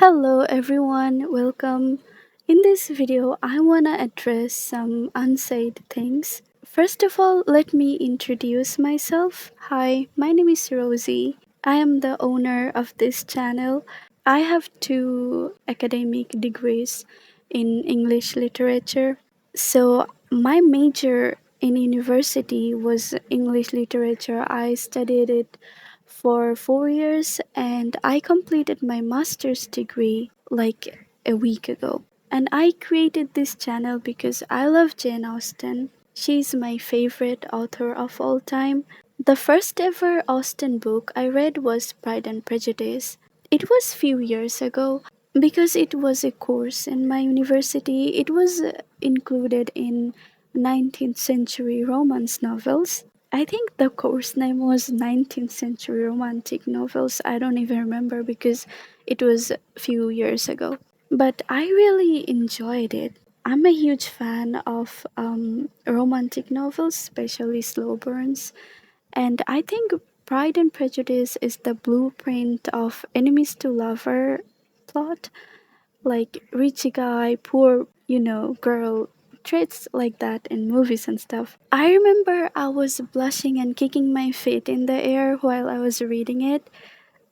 Hello everyone, welcome. In this video, I want to address some unsaid things. First of all, let me introduce myself. Hi, my name is Rosie. I am the owner of this channel. I have two academic degrees in English literature. So, my major in university was English literature. I studied it for 4 years and I completed my master's degree like a week ago. And I created this channel because I love Jane Austen. She's my favorite author of all time. The first ever Austen book I read was Pride and Prejudice. It was few years ago because it was a course in my university. It was included in 19th century romance novels. I think the course name was 19th century romantic novels. I don't even remember because it was a few years ago. But I really enjoyed it. I'm a huge fan of romantic novels, especially slow burns. And I think Pride and Prejudice is the blueprint of enemies to lover plot, like rich guy, poor, girl traits like that in movies and stuff. I remember I was blushing and kicking my feet in the air while I was reading it.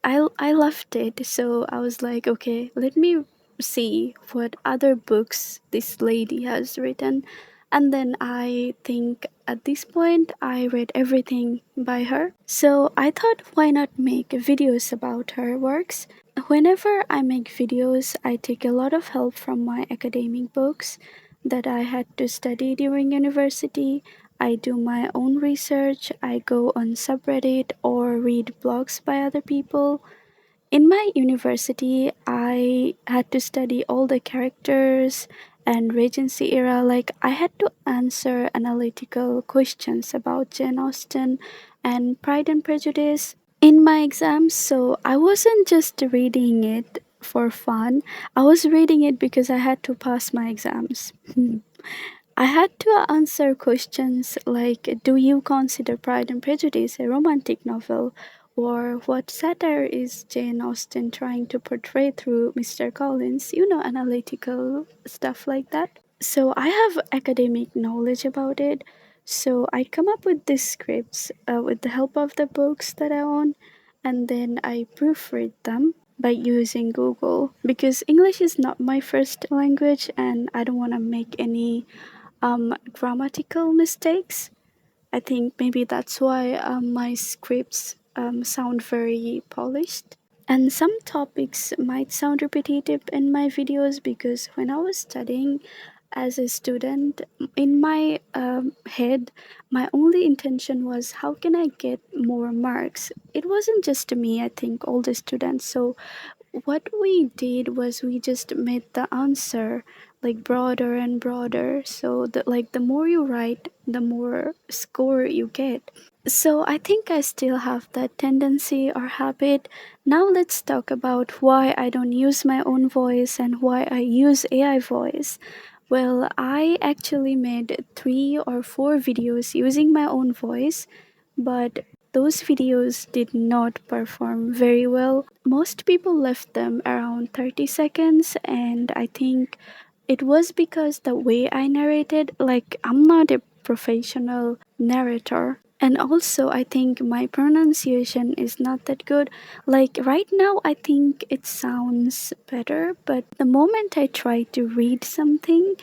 I loved it, so I was like, okay, let me see what other books this lady has written. And then I think at this point I read everything by her. So I thought, why not make videos about her works? Whenever I make videos, I take a lot of help from my academic books that I had to study during university. I do my own research, I go on subreddit or read blogs by other people. In my university, I had to study all the characters and Regency era. Like, I had to answer analytical questions about Jane Austen and Pride and Prejudice in my exams. So I wasn't just reading it for fun, I was reading it because I had to pass my exams. I had to answer questions like, do you consider Pride and Prejudice a romantic novel? Or what satire is Jane Austen trying to portray through Mr. Collins? Analytical stuff like that. So I have academic knowledge about it. So I come up with these scripts with the help of the books that I own, and then I proofread them by using Google because English is not my first language and I don't want to make any grammatical mistakes. I think maybe that's why my scripts sound very polished. And some topics might sound repetitive in my videos because when I was studying as a student, in my head, my only intention was how can I get more marks? It wasn't just me, I think, all the students. So what we did was we just made the answer like broader and broader so that like the more you write the more score you get. So I think I still have that tendency or habit. Now let's talk about why I don't use my own voice and why I use AI voice. Well, I actually made 3 or 4 videos using my own voice, but those videos did not perform very well. Most people left them around 30 seconds, and I think it was because the way I narrated, like, I'm not a professional narrator. And also, I think my pronunciation is not that good. Like, right now, I think it sounds better, but the moment I try to read something,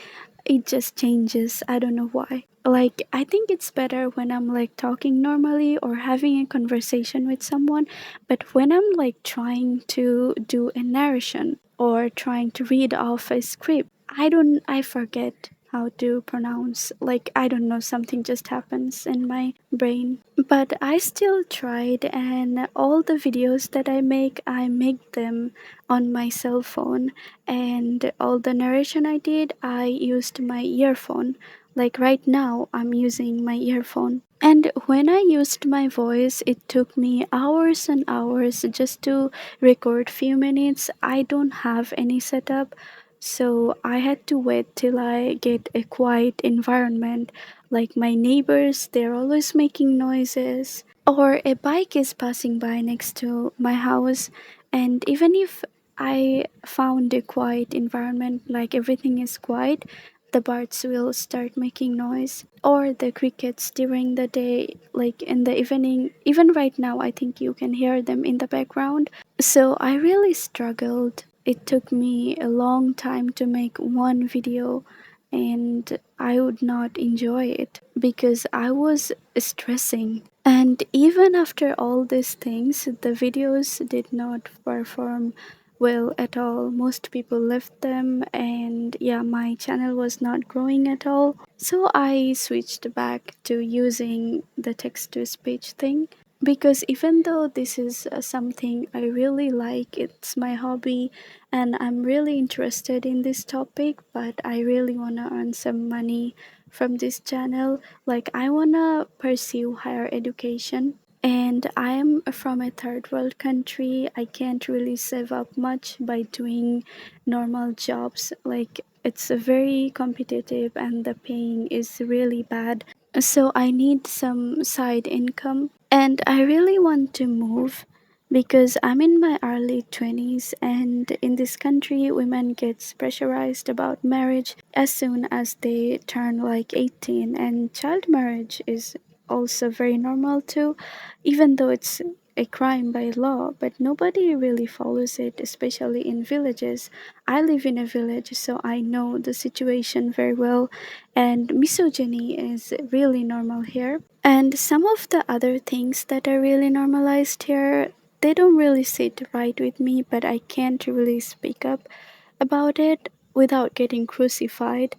it just changes. I don't know why. Like, I think it's better when I'm like talking normally or having a conversation with someone, but when I'm like trying to do a narration or trying to read off a script, I forget how to pronounce. Like, I don't know, something just happens in my brain. But I still tried, and all the videos that I make them on my cell phone, and all the narration I did, I used my earphone. Like right now, I'm using my earphone. And when I used my voice, it took me hours and hours just to record few minutes. I don't have any setup, so I had to wait till I get a quiet environment. Like my neighbors, they're always making noises, or a bike is passing by next to my house. And even if I found a quiet environment, like everything is quiet. The birds will start making noise, or the crickets during the day, like in the evening. Even right now, I think you can hear them in the background. So I really struggled. It took me a long time to make one video, and I would not enjoy it because I was stressing. And even after all these things, the videos did not perform well at all. Most people left them, and yeah, my channel was not growing at all. So I switched back to using the text to speech thing, because even though this is something I really like, it's my hobby and I'm really interested in this topic, but I really want to earn some money from this channel. Like, I want to pursue higher education, and I am from a third world country. I can't really save up much by doing normal jobs. Like, it's very competitive and the paying is really bad. So I need some side income, and I really want to move because I'm in my early 20s, and in this country women gets pressurized about marriage as soon as they turn like 18, and child marriage is also very normal too, even though it's a crime by law, but nobody really follows it, especially in villages. I live in a village, so I know the situation very well, and misogyny is really normal here. And some of the other things that are really normalized here, they don't really sit right with me, but I can't really speak up about it without getting crucified.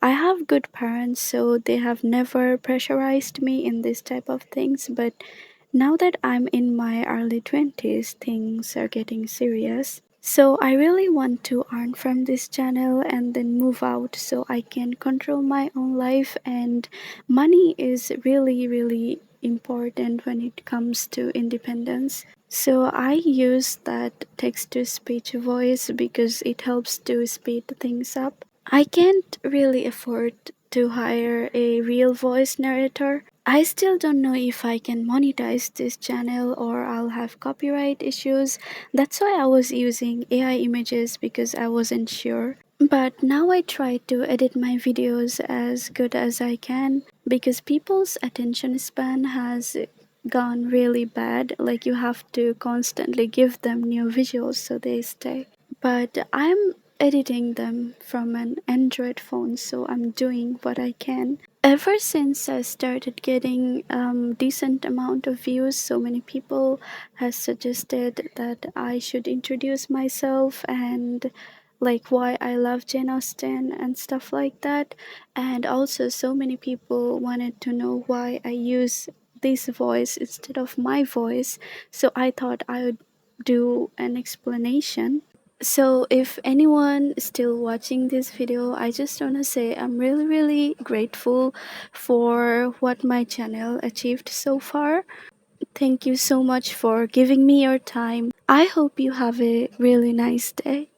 I have good parents, so they have never pressurized me in this type of things, but now that I'm in my early 20s, things are getting serious. So I really want to earn from this channel and then move out so I can control my own life, and money is really really important when it comes to independence. So I use that text to speech voice because it helps to speed things up. I can't really afford to hire a real voice narrator. I still don't know if I can monetize this channel or I'll have copyright issues. That's why I was using AI images, because I wasn't sure. But now I try to edit my videos as good as I can, because people's attention span has gone really bad. Like, you have to constantly give them new visuals so they stay. But I'm editing them from an Android phone, so I'm doing what I can. Ever since I started getting decent amount of views, so many people has suggested that I should introduce myself and like why I love Jane Austen and stuff like that. And also so many people wanted to know why I use this voice instead of my voice. So I thought I would do an explanation. So if anyone is still watching this video, I just want to say I'm really really grateful for what my channel achieved so far. Thank you so much for giving me your time. I hope you have a really nice day.